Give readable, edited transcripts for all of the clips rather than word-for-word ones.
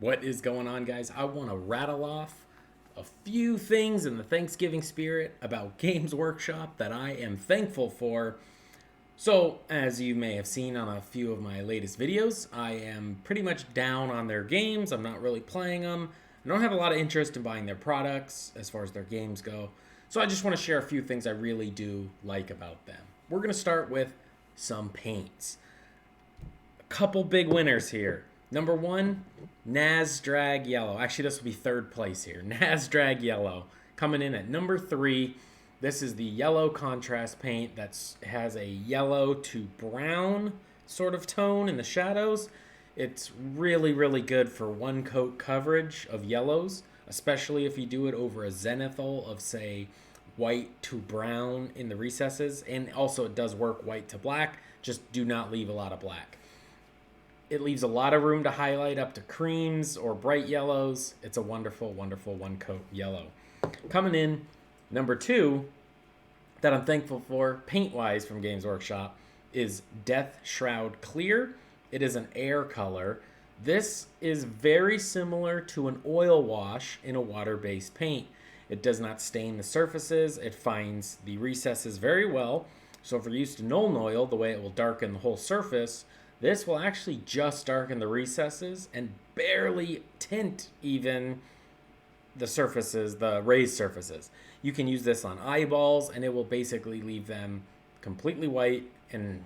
What is going on, guys? I want to rattle off a few things in the Thanksgiving spirit about Games Workshop that I am thankful for. So, as you may have seen on a few of my latest videos, I am pretty much down on their games. I'm not really playing them. I don't have a lot of interest in buying their products as far as their games go. So I just want to share a few things I really do like about them. We're going to start with some paints. A couple big winners here. Number one, Drag Yellow. Actually, this will be third place here. Drag Yellow coming in at number 3. This is the yellow contrast paint that has a yellow to brown sort of tone in the shadows. It's really, really good for one coat coverage of yellows, especially if you do it over a zenithal of, say, white to brown in the recesses. And also it does work white to black. Just do not leave a lot of black. It leaves a lot of room to highlight up to creams or bright yellows. It's a wonderful, wonderful one-coat yellow. Coming in, number 2, that I'm thankful for, paint-wise from Games Workshop, is Death Shroud Clear. It is an air color. This is very similar to an oil wash in a water-based paint. It does not stain the surfaces. It finds the recesses very well. So if you're used to Nuln Oil, the way it will darken the whole surface, this will actually just darken the recesses and barely tint even the surfaces, the raised surfaces. You can use this on eyeballs and it will basically leave them completely white and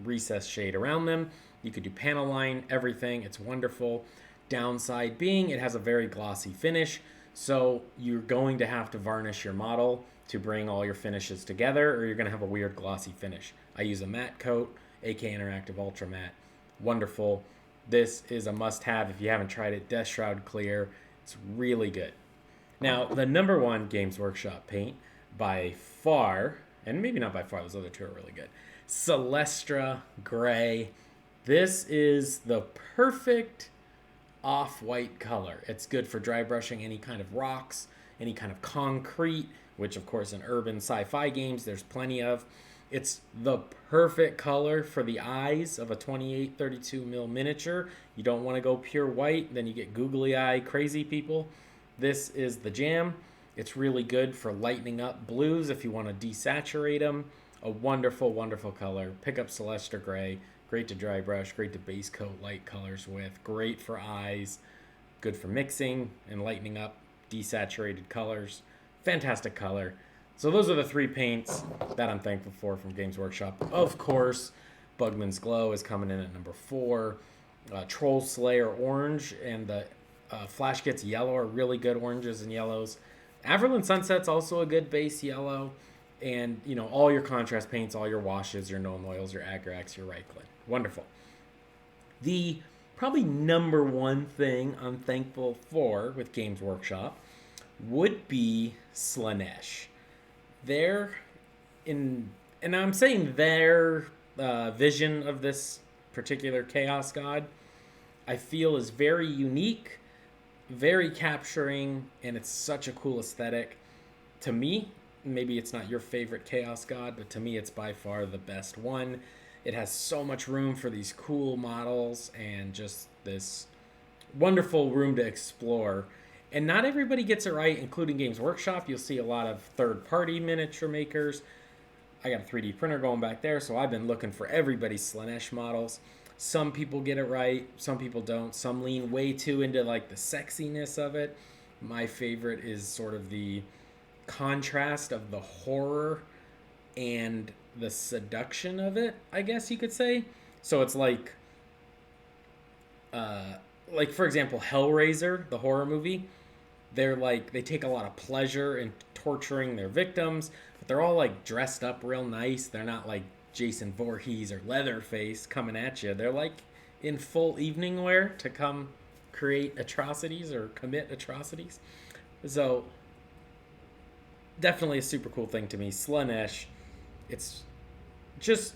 recessed shade around them. You could do panel line, everything. It's wonderful. Downside being it has a very glossy finish, so you're going to have to varnish your model to bring all your finishes together, or you're going to have a weird glossy finish. I use a matte coat, AK Interactive Ultra Matte. Wonderful. This is a must-have if you haven't tried it. Death Shroud Clear. It's really good. Now, the number 1 Games Workshop paint by far, and maybe not by far, those other two are really good, Celestra Gray. This is the perfect off-white color. It's good for dry brushing any kind of rocks, any kind of concrete, which of course in urban sci-fi games there's plenty of. It's the perfect color for the eyes of a 28-32 mil miniature. You don't want to go pure white, then you get googly eye crazy people. This is the jam. It's really good for lightening up blues if you want to desaturate them. A wonderful, wonderful color. Pick up Celestra Gray. Great to dry brush, great to base coat light colors with. Great for eyes. Good for mixing and lightening up desaturated colors. Fantastic color. So those are the 3 paints that I'm thankful for from Games Workshop. Of course, Bugman's Glow is coming in at number 4. Troll Slayer Orange and the Flash Gets Yellow are really good oranges and yellows. Averland Sunset's also a good base yellow. And, you know, all your contrast paints, all your washes, your Nuln Oils, your Agrax, your Reichland. Wonderful. The probably number 1 thing I'm thankful for with Games Workshop would be Slaanesh. And I'm saying their vision of this particular Chaos God, I feel is very unique, very capturing, and it's such a cool aesthetic. To me, maybe it's not your favorite Chaos God, but to me it's by far the best one. It has so much room for these cool models and just this wonderful room to explore. And not everybody gets it right, including Games Workshop. You'll see a lot of third-party miniature makers. I got a 3D printer going back there, so I've been looking for everybody's Slaanesh models. Some people get it right, some people don't. Some lean way too into like the sexiness of it. My favorite is sort of the contrast of the horror and the seduction of it, I guess you could say. So it's like for example, Hellraiser, the horror movie. They take a lot of pleasure in torturing their victims, but they're all like dressed up real nice. They're not like Jason Voorhees or Leatherface coming at you. They're like in full evening wear to come create atrocities or commit atrocities. So definitely a super cool thing to me. Slaanesh, it's just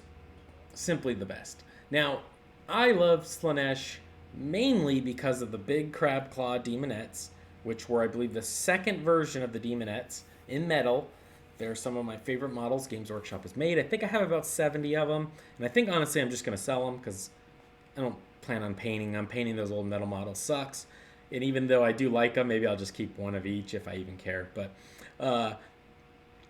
simply the best. Now, I love Slaanesh mainly because of the big crab claw demonettes, which were, I believe, the second version of the demonettes in metal. They're some of my favorite models Games Workshop has made. I think I have about 70 of them, and I think honestly I'm just going to sell them because I don't plan on painting them. Painting those old metal models sucks. And even though I do like them, maybe I'll just keep one of each if I even care. But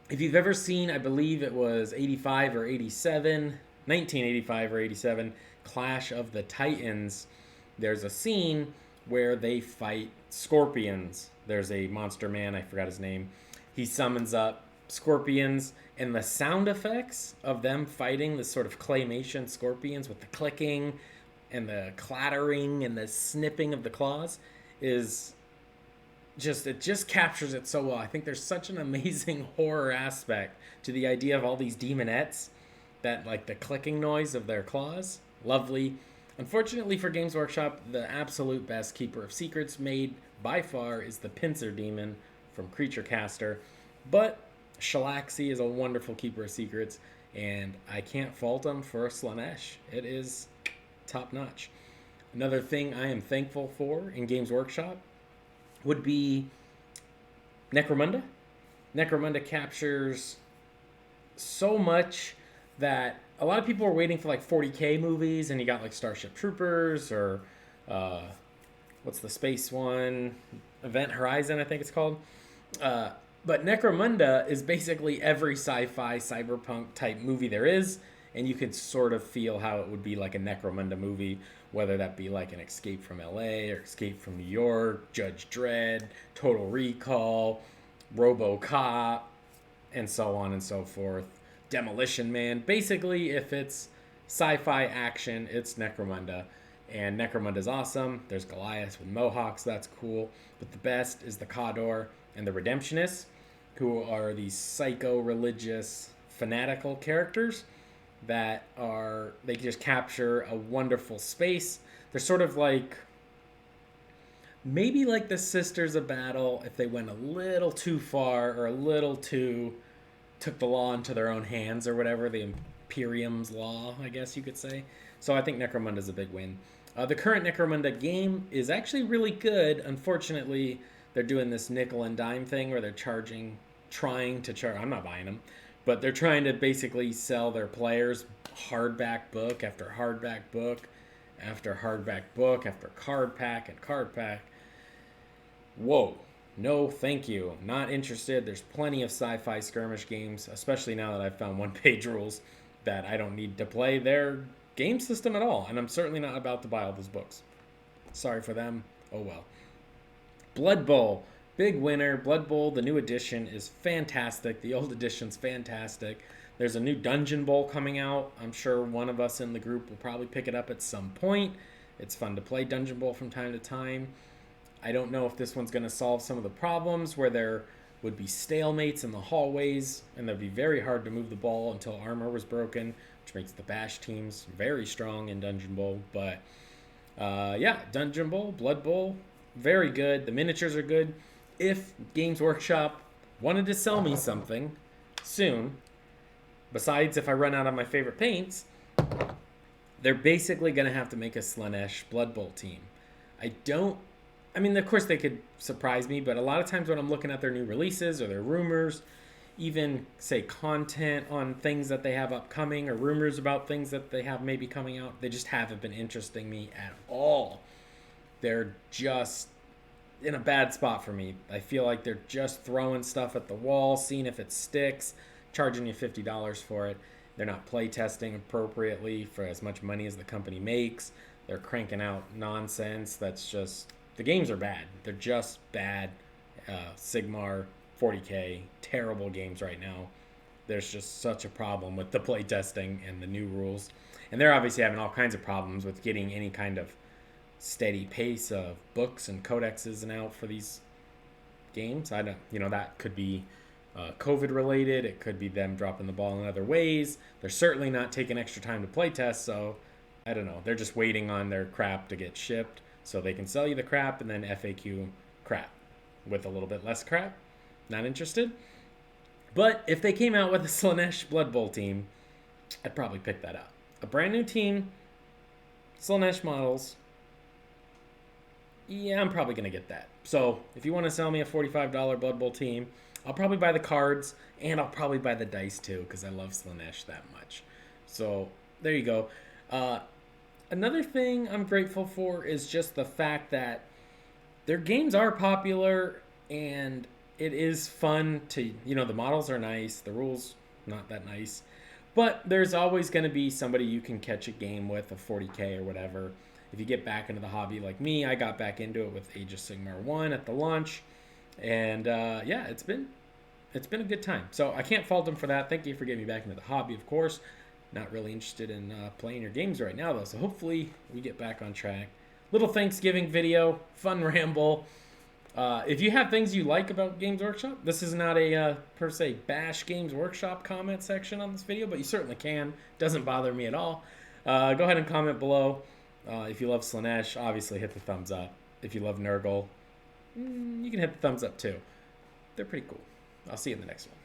if you've ever seen, I believe it was 85 or 87, 1985 or 87, Clash of the Titans, there's a scene where they fight scorpions. There's a monster man, I forgot his name. He summons up scorpions, and the sound effects of them fighting the sort of claymation scorpions with the clicking and the clattering and the snipping of the claws is just, it just captures it so well. I think there's such an amazing horror aspect to the idea of all these demonettes, that like the clicking noise of their claws, lovely. Unfortunately for Games Workshop, the absolute best Keeper of Secrets made by far is the Pincer Demon from Creature Caster, but Shalaxi is a wonderful Keeper of Secrets, and I can't fault him for Slaanesh. It is top notch. Another thing I am thankful for in Games Workshop would be Necromunda. Necromunda captures so much that a lot of people are waiting for like 40K movies, and you got like Starship Troopers or what's the space one? Event Horizon, I think it's called. But Necromunda is basically every sci-fi cyberpunk type movie there is, and you could sort of feel how it would be like a Necromunda movie, whether that be like an Escape from LA or Escape from New York, Judge Dredd, Total Recall, RoboCop, and so on and so forth. Demolition Man. Basically, if it's sci-fi action, it's Necromunda. And Necromunda's awesome. There's Goliath with mohawks, that's cool. But the best is the Khador and the Redemptionists, who are these psycho-religious, fanatical characters that are, they just capture a wonderful space. They're sort of like, maybe like the Sisters of Battle if they went a little too far or a little too, took the law into their own hands or whatever, the Imperium's law, I guess you could say. So I think Necromunda's a big win. The current Necromunda game is actually really good. Unfortunately, they're doing this nickel and dime thing where they're trying to charge, I'm not buying them, but they're trying to basically sell their players hardback book after hardback book after hardback book after card pack and card pack. Whoa. No, thank you. Not interested. There's plenty of sci-fi skirmish games, especially now that I've found one-page rules, that I don't need to play their game system at all. And I'm certainly not about to buy all those books. Sorry for them. Oh well. Blood Bowl. Big winner. Blood Bowl, the new edition, is fantastic. The old edition's fantastic. There's a new Dungeon Bowl coming out. I'm sure one of us in the group will probably pick it up at some point. It's fun to play Dungeon Bowl from time to time. I don't know if this one's going to solve some of the problems where there would be stalemates in the hallways, and that'd be very hard to move the ball until armor was broken, which makes the bash teams very strong in Dungeon Bowl. But yeah, Dungeon Bowl, Blood Bowl, very good. The miniatures are good. If Games Workshop wanted to sell me something soon, besides if I run out of my favorite paints, they're basically going to have to make a Slaanesh Blood Bowl team. I mean, of course they could surprise me, but a lot of times when I'm looking at their new releases or their rumors, even say content on things that they have upcoming or rumors about things that they have maybe coming out, they just haven't been interesting me at all. They're just in a bad spot for me. I feel like they're just throwing stuff at the wall, seeing if it sticks, charging you $50 for it. They're not play testing appropriately for as much money as the company makes. They're cranking out nonsense that's just... The games are bad. They're just bad. Sigmar, 40K, terrible games right now. There's just such a problem with the playtesting and the new rules. And they're obviously having all kinds of problems with getting any kind of steady pace of books and codexes and out for these games. I don't, that could be COVID related. It could be them dropping the ball in other ways. They're certainly not taking extra time to playtest, so I don't know. They're just waiting on their crap to get shipped, so they can sell you the crap and then FAQ crap with a little bit less crap. Not interested. But if they came out with a Slaanesh Blood Bowl team, I'd probably pick that up. A brand new team, Slaanesh models. Yeah, I'm probably going to get that. So if you want to sell me a $45 Blood Bowl team, I'll probably buy the cards, and I'll probably buy the dice too, because I love Slaanesh that much. So there you go. Another thing I'm grateful for is just the fact that their games are popular and it is fun to, the models are nice, the rules not that nice. But there's always going to be somebody you can catch a game with, a 40k or whatever. If you get back into the hobby like me, I got back into it with Age of Sigmar 1 at the launch. And yeah, it's been a good time. So I can't fault them for that. Thank you for getting me back into the hobby, of course. Not really interested in playing your games right now, though. So hopefully we get back on track. Little Thanksgiving video, fun ramble. If you have things you like about Games Workshop, this is not a per se bash Games Workshop comment section on this video, but you certainly can. Doesn't bother me at all. Go ahead and comment below. If you love Slaanesh, obviously hit the thumbs up. If you love Nurgle, you can hit the thumbs up too. They're pretty cool. I'll see you in the next one.